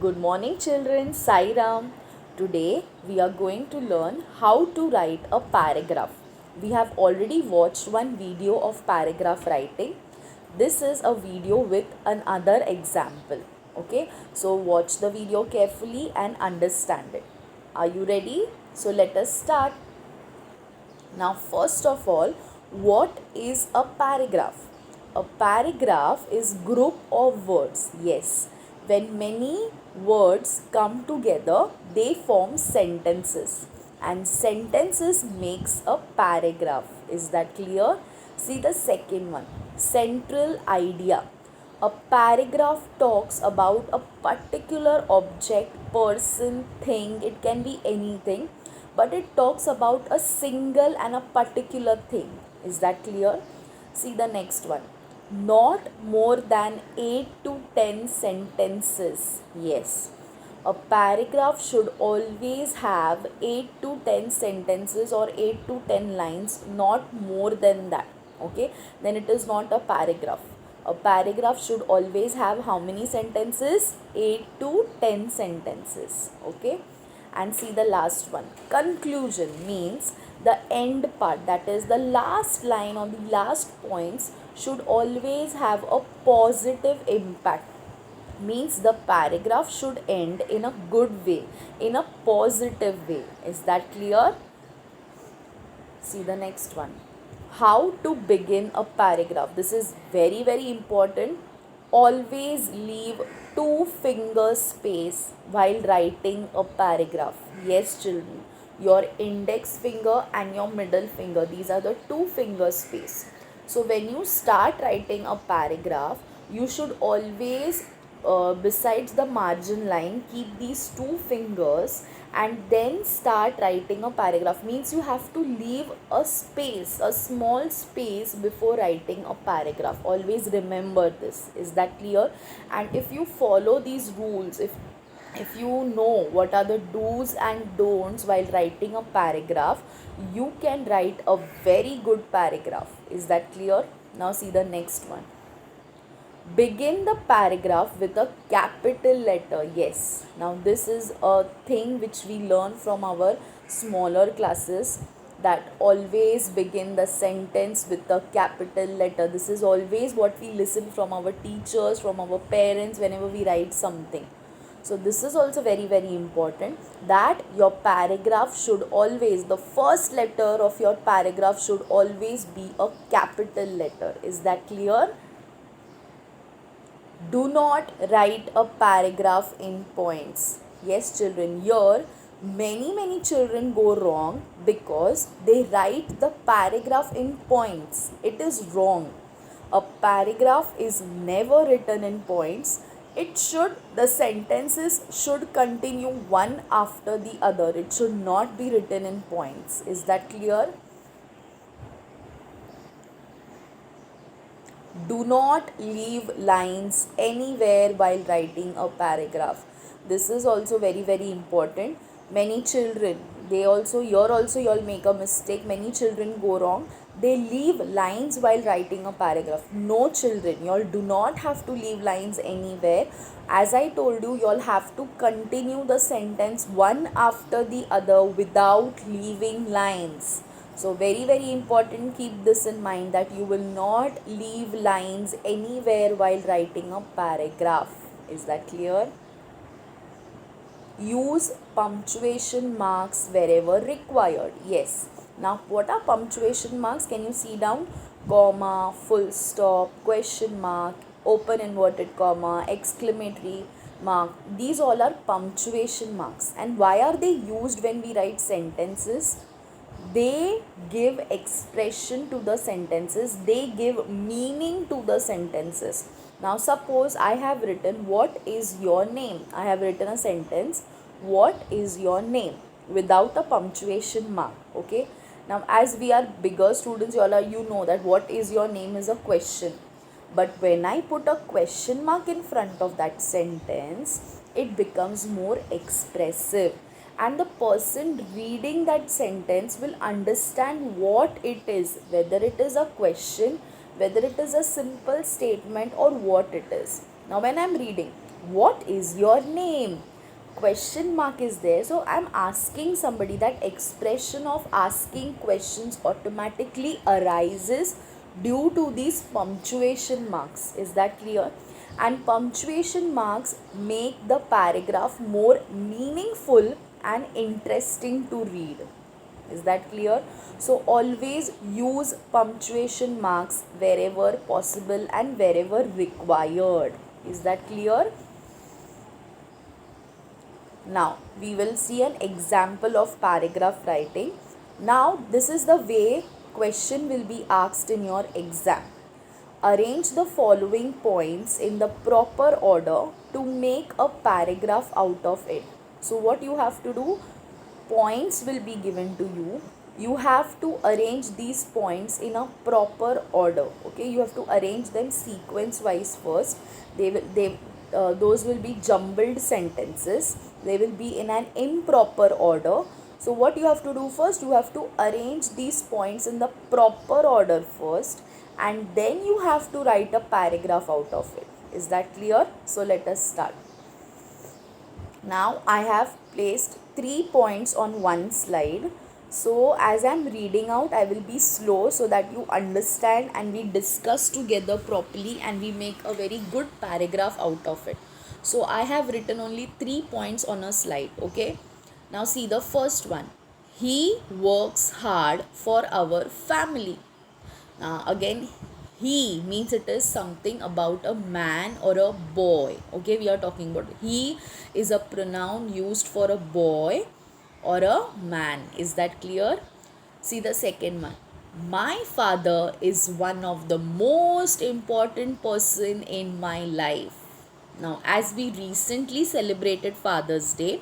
Good morning, children. Sai Ram. Today we are going to learn how to write a paragraph. We have already watched one video of paragraph writing. This is a video with another example. Okay, so watch the video carefully and understand it. Are you ready? So let us start. Now, first of all, what is a paragraph? A paragraph is group of words. Yes, when many words come together, they form sentences, and sentences makes a paragraph. Is that clear? See the second one. Central idea. A paragraph talks about a particular object, person, thing. It can be anything, but it talks about a single and a particular thing. Is that clear? See the next one. Not more than 8 to 10 sentences. Yes. A paragraph should always have 8 to 10 sentences or 8 to 10 lines, not more than that. Okay? Then it is not a paragraph. A paragraph should always have how many sentences? 8 to 10 sentences. Okay? And see the last one. Conclusion means the end part, that is the last line or the last points should always have a positive impact. Means the paragraph should end in a good way, in a positive way. Is that clear? See the next one. How to begin a paragraph. This is very important. Always leave two finger space while writing a paragraph. Yes, children. Your index finger and your middle finger. These are the two finger space. So when you start writing a paragraph, you should always besides the margin line keep these two fingers and then start writing a paragraph. Means you have to leave a space, a small space before writing a paragraph. Always remember this. Is that clear? And if you follow these rules, if you know what are the do's and don'ts while writing a paragraph, you can write a very good paragraph. Is that clear? Now see the next one. Begin the paragraph with a capital letter. Yes. Now this is a thing which we learn from our smaller classes, that always begin the sentence with a capital letter. This is always what we listen from our teachers, from our parents whenever we write something. So this is also very important, that your paragraph should always, the first letter of your paragraph should always be a capital letter. Is that clear? Do not write a paragraph in points. Yes, children, here many children go wrong because they write the paragraph in points. It is wrong. A paragraph is never written in points. The sentences should continue one after the other. It should not be written in points. Is that clear? Do not leave lines anywhere while writing a paragraph. This is also very important. Many children, you'll make a mistake. Many children go wrong. They leave lines while writing a paragraph. No, children, y'all do not have to leave lines anywhere. As I told you, y'all have to continue the sentence one after the other without leaving lines. So very important, keep this in mind, that you will not leave lines anywhere while writing a paragraph. Is that clear? Use punctuation marks wherever required. Yes. Now what are punctuation marks? Can you see down? Comma, full stop, question mark, open inverted comma, exclamatory mark. These all are punctuation marks. And why are they used when we write sentences? They give expression to the sentences, they give meaning to the sentences. Now suppose I have written, what is your name? I have written a sentence, what is your name, without a punctuation mark. Okay, now as we are bigger students, you know that what is your name is a question, but when I put a question mark in front of that sentence, it becomes more expressive, and the person reading that sentence will understand what it is, whether it is a question, whether it is a simple statement, or what it is. Now when I am reading, what is your name? Question mark is there, so I'm asking somebody. That expression of asking questions automatically arises due to these punctuation marks. Is that clear? And punctuation marks make the paragraph more meaningful and interesting to read. Is that clear? So always use punctuation marks wherever possible and wherever required. Is that clear? Now we will see an example of paragraph writing. Now this is the way question will be asked in your exam. Arrange the following points in the proper order to make a paragraph out of it. So what you have to do, points will be given to you. You have to arrange these points in a proper order. Okay, you have to arrange them sequence wise first. Those will be jumbled sentences. They will be in an improper order. So what you have to do first, you have to arrange these points in the proper order first, and then you have to write a paragraph out of it. Is that clear? So let us start. Now I have placed 3 points on one slide. So as I am reading out, I will be slow so that you understand and we discuss together properly and we make a very good paragraph out of it. So I have written only 3 points on a slide. Okay. Now see the first one. He works hard for our family. Now again, he means it is something about a man or a boy. Okay, we are talking about he is a pronoun used for a boy or a man. Is that clear? See the second one. My father is one of the most important person in my life. Now as we recently celebrated Father's Day,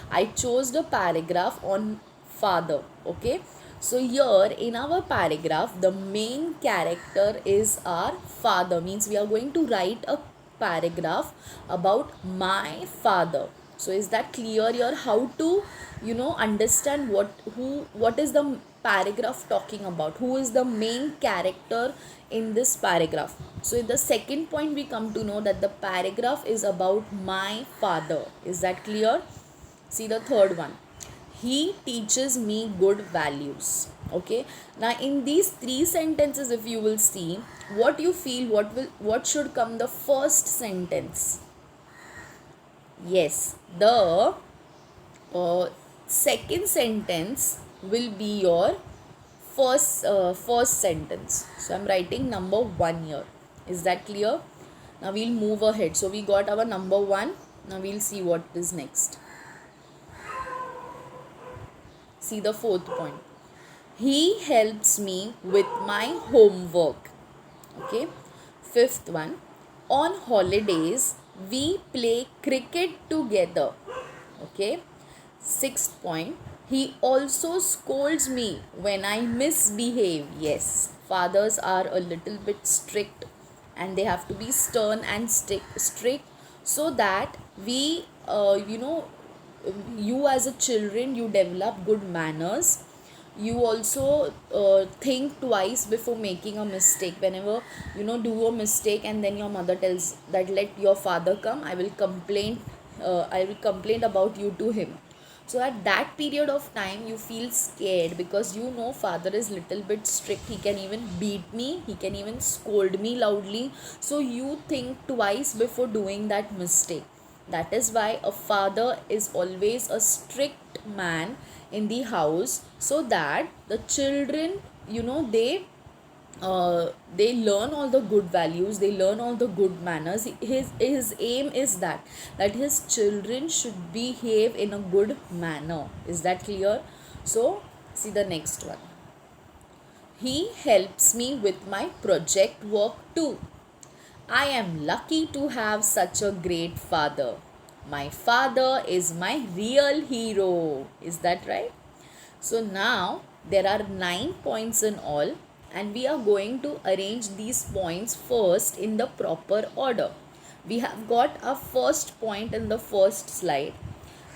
I chose the paragraph on father. Okay, so here in our paragraph, the main character is our father. Means we are going to write a paragraph about my father. So is that clear here? How to understand what is the paragraph talking about? Who is the main character in this paragraph? So in the second point, we come to know that the paragraph is about my father. Is that clear? See the third one. He teaches me good values. Okay, now in these 3 sentences, if you will see, what you feel, what should come the first sentence? Yes, the second sentence will be your first sentence. So I'm writing number 1 here. Is that clear? Now we'll move ahead. So we got our number 1. Now we'll see what is next. See the fourth point. He helps me with my homework. Okay. Fifth one. On holidays, we play cricket together. Okay. Sixth point. He also scolds me when I misbehave. Yes, fathers are a little bit strict and they have to be stern and strict so that we, you as a children, you develop good manners. You also think twice before making a mistake. Whenever do a mistake and then your mother tells that let your father come, I will complain about you to him. So at that period of time you feel scared because father is little bit strict. He can even beat me, he can even scold me loudly. So you think twice before doing that mistake. That is why a father is always a strict man in the house, so that the children, they learn all the good values, they learn all the good manners. His aim is that his children should behave in a good manner. Is that clear? So see the next one. He helps me with my project work too. I am lucky to have such a great father. My father is my real hero. Is that right? So now there are 9 points in all, and we are going to arrange these points first in the proper order. We have got our first point in the first slide.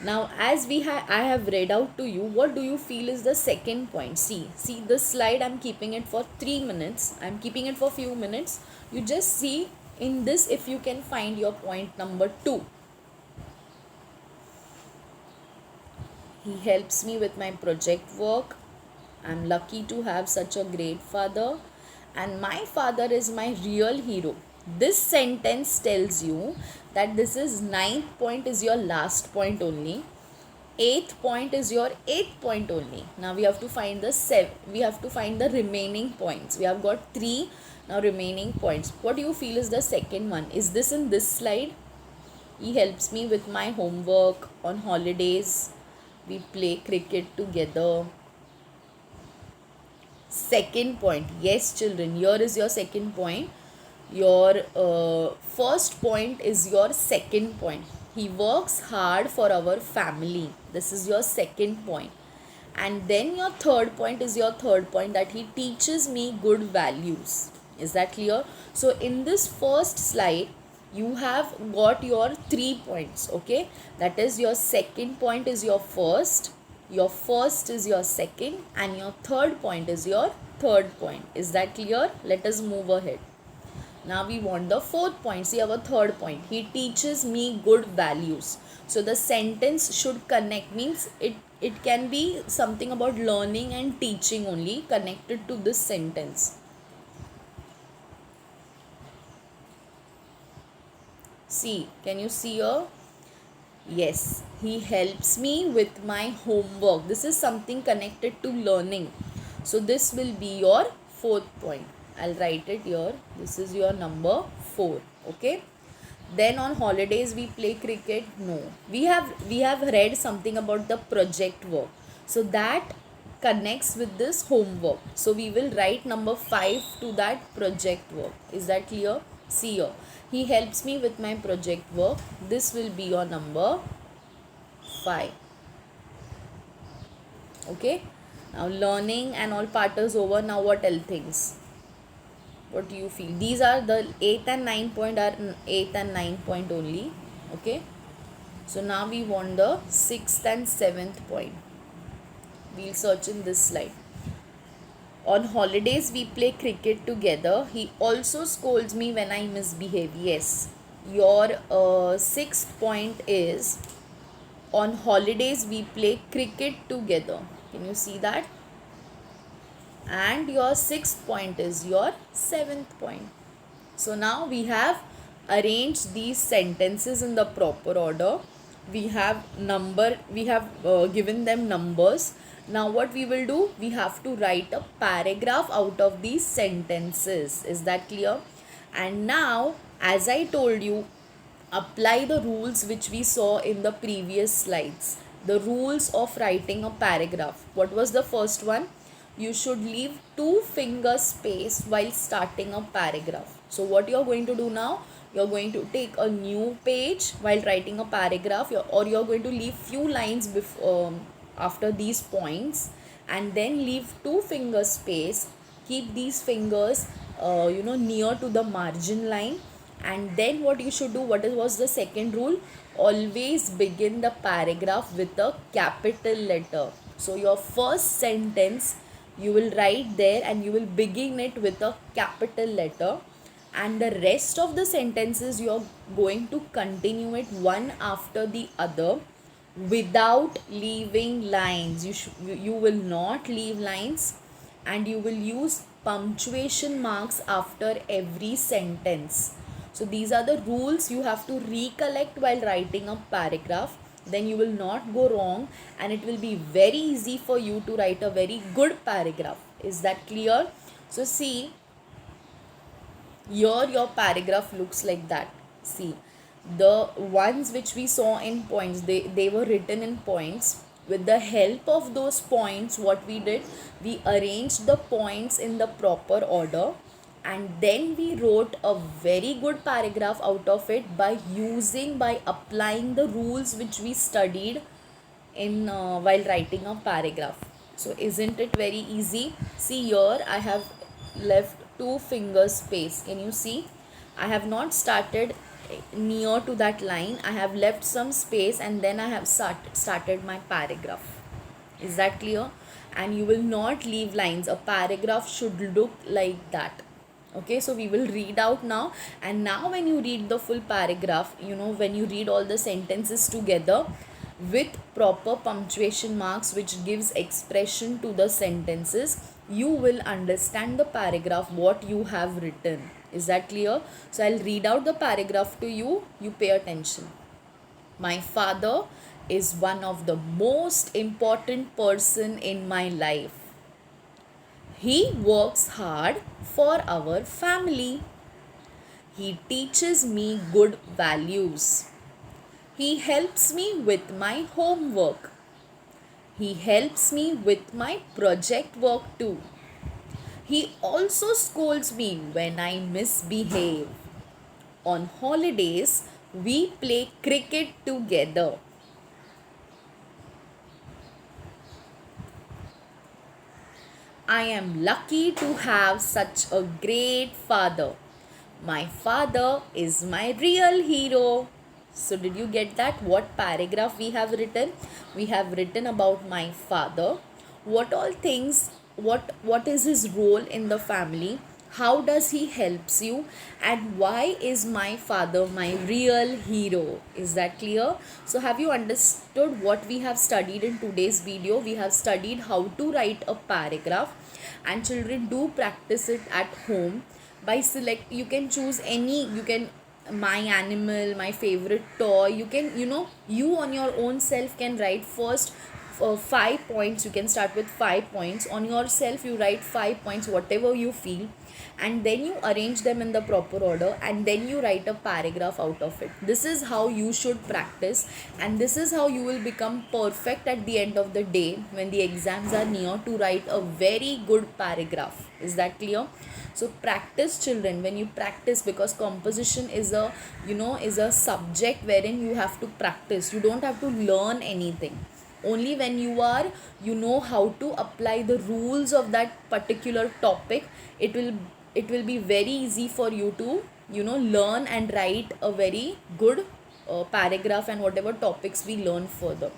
Now as I have read out to you, what do you feel is the second point? See this slide, I'm keeping it for 3 minutes. I'm keeping it for few minutes. You just see in this if you can find your point number 2. He helps me with my project work. I'm lucky to have such a great father. And my father is my real hero. This sentence tells you that this is ninth point is your last point only. Eighth point is your eighth point only. Now we have to find the remaining points. We have got 3 now remaining points. What do you feel is the second one? Is this in this slide? He helps me with my homework. On holidays we play cricket together. Second point, yes children, here is your second point. Your first point is your second point. He works hard for our family. This is your second point. And then your third point is your third point, that he teaches me good values. Is that clear? So in this first slide you have got your 3 points. Okay, that is your second point is your first is your second, and your third point is your third point. Is that clear? Let us move ahead. Now we want the fourth point. See our third point. He teaches me good values. So the sentence should connect, means it can be something about learning and teaching only connected to this sentence. See, can you see here? Yes, he helps me with my homework. This is something connected to learning. So this will be your fourth point. I'll write it here. This is your number 4. Okay. Then on holidays we play cricket. No. We have read something about the project work. So that connects with this homework. So we will write number 5 to that project work. Is that clear? See here. He helps me with my project work. This will be your number 5. Okay. Now learning and all part is over. Now what else things? What do you feel? These are the 8th and 9th point are 8th and 9th point only. Okay. So now we want the 6th and 7th point. We'll search in this slide. On holidays we play cricket together. He also scolds me when I misbehave. Yes. Your 6th point is on holidays we play cricket together. Can you see that? And your 6th point is your 7th point. So now we have arranged these sentences in the proper order. We have given them numbers. Now what we will do, we have to write a paragraph out of these sentences. Is that clear? And now, as I told you, apply the rules which we saw in the previous slides. The rules of writing a paragraph. What was the first one? You should leave 2 finger space while starting a paragraph. So what you are going to do now? You are going to take a new page while writing a paragraph, or you are going to leave few lines after these points, and then leave 2 finger space. Keep these fingers near to the margin line. And then what you should do, was the second rule? Always begin the paragraph with a capital letter. So your first sentence you will write there and you will begin it with a capital letter, and the rest of the sentences you are going to continue it one after the other without leaving lines. You will not leave lines, and you will use punctuation marks after every sentence. So these are the rules you have to recollect while writing a paragraph. Then you will not go wrong, and it will be very easy for you to write a very good paragraph. Is that clear? So see, here your paragraph looks like that. See, the ones which we saw in points, they were written in points. With the help of those points, what we did, we arranged the points in the proper order, and then we wrote a very good paragraph out of it by applying the rules which we studied in while writing a paragraph. So isn't it very easy? See here, I have left 2 fingers space. Can you see? I have not started near to that line. I have left some space, and then I have started my paragraph. Is that clear? And you will not leave lines. A paragraph should look like that. Okay, so we will read out now. And now when you read the full paragraph, when you read all the sentences together, with proper punctuation marks which gives expression to the sentences, you will understand the paragraph what you have written. Is that clear? So I'll read out the paragraph to you. You pay attention. My father is one of the most important person in my life. He works hard for our family. He teaches me good values. He helps me with my homework. He helps me with my project work too. He also scolds me when I misbehave. On holidays, we play cricket together. I am lucky to have such a great father. My father is my real hero. So did you get that? What paragraph we have written? We have written about my father. What all things, what is his role in the family? How does he helps you? And why is my father my real hero? Is that clear? So have you understood what we have studied in today's video? We have studied how to write a paragraph, and children do practice it at home by select. You can choose any, you can my animal, my favorite toy. You can, you on your own self can write first 5 points. You can start with 5 points on yourself. You write 5 points whatever you feel, and then you arrange them in the proper order, and then you write a paragraph out of it. This is how you should practice, and this is how you will become perfect at the end of the day when the exams are near, to write a very good paragraph. Is that clear? So practice, children. When you practice, because composition is a, is a subject wherein you have to practice. You don't have to learn anything. Only when you are, how to apply the rules of that particular topic, it will be very easy for you to, learn and write a very good paragraph, and whatever topics we learn further.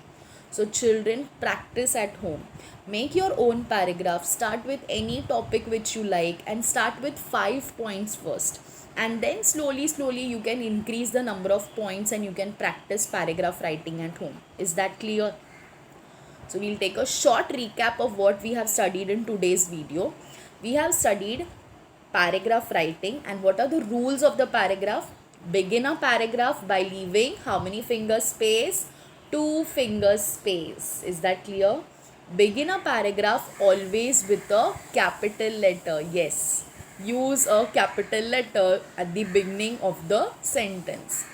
So children, practice at home. Make your own paragraph. Start with any topic which you like, and start with 5 points first, and then slowly you can increase the number of points, and you can practice paragraph writing at home. Is that clear? So we'll take a short recap of what we have studied in today's video. We have studied paragraph writing, and what are the rules of the paragraph. Begin a paragraph by leaving how many fingers space? 2 fingers space. Is that clear? Begin a paragraph always with a capital letter. Yes, use a capital letter at the beginning of the sentence.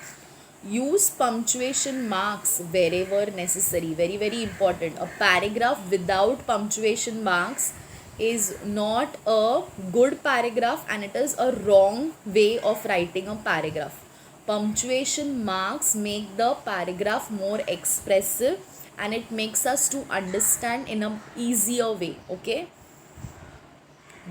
Use punctuation marks wherever necessary. Very important. A paragraph without punctuation marks is not a good paragraph, and it is a wrong way of writing a paragraph. Punctuation marks make the paragraph more expressive, and it makes us to understand in a easier way. Okay?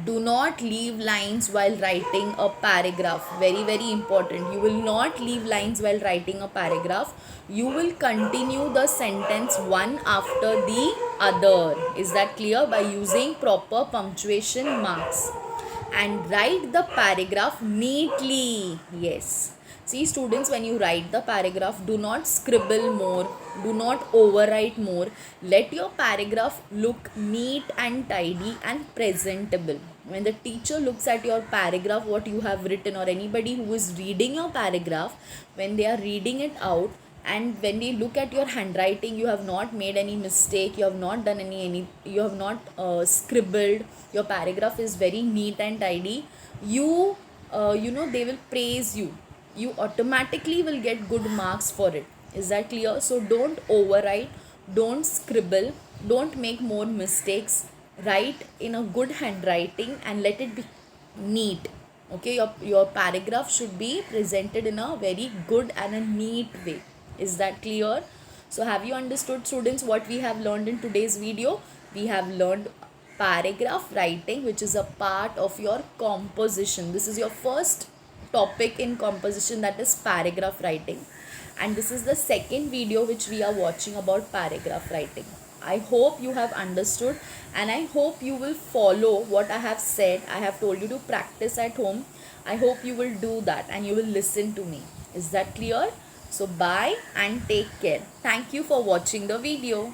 Do not leave lines while writing a paragraph. Very important. You will not leave lines while writing a paragraph. You will continue the sentence one after the other. Is that clear? By using proper punctuation marks. And write the paragraph neatly. Yes. See students, when you write the paragraph, do not scribble more, do not overwrite more. Let your paragraph look neat and tidy and presentable. When the teacher looks at your paragraph, what you have written, or anybody who is reading your paragraph, when they are reading it out, and when they look at your handwriting, you have not made any mistake, you have not done any you have not scribbled, your paragraph is very neat and tidy, they will praise you. You automatically will get good marks for it. Is that clear? So don't overwrite, don't scribble, don't make more mistakes. Write in a good handwriting and let it be neat. Okay, your paragraph should be presented in a very good and a neat way. Is that clear? So have you understood, students, what we have learned in today's video? We have learned paragraph writing, which is a part of your composition. This is your first topic in composition, that is paragraph writing, and this is the second video which we are watching about paragraph writing. I hope you have understood, and I hope you will follow what I have said. I have told you to practice at home. I hope you will do that and you will listen to me. Is that clear? So bye and take care. Thank you for watching the video.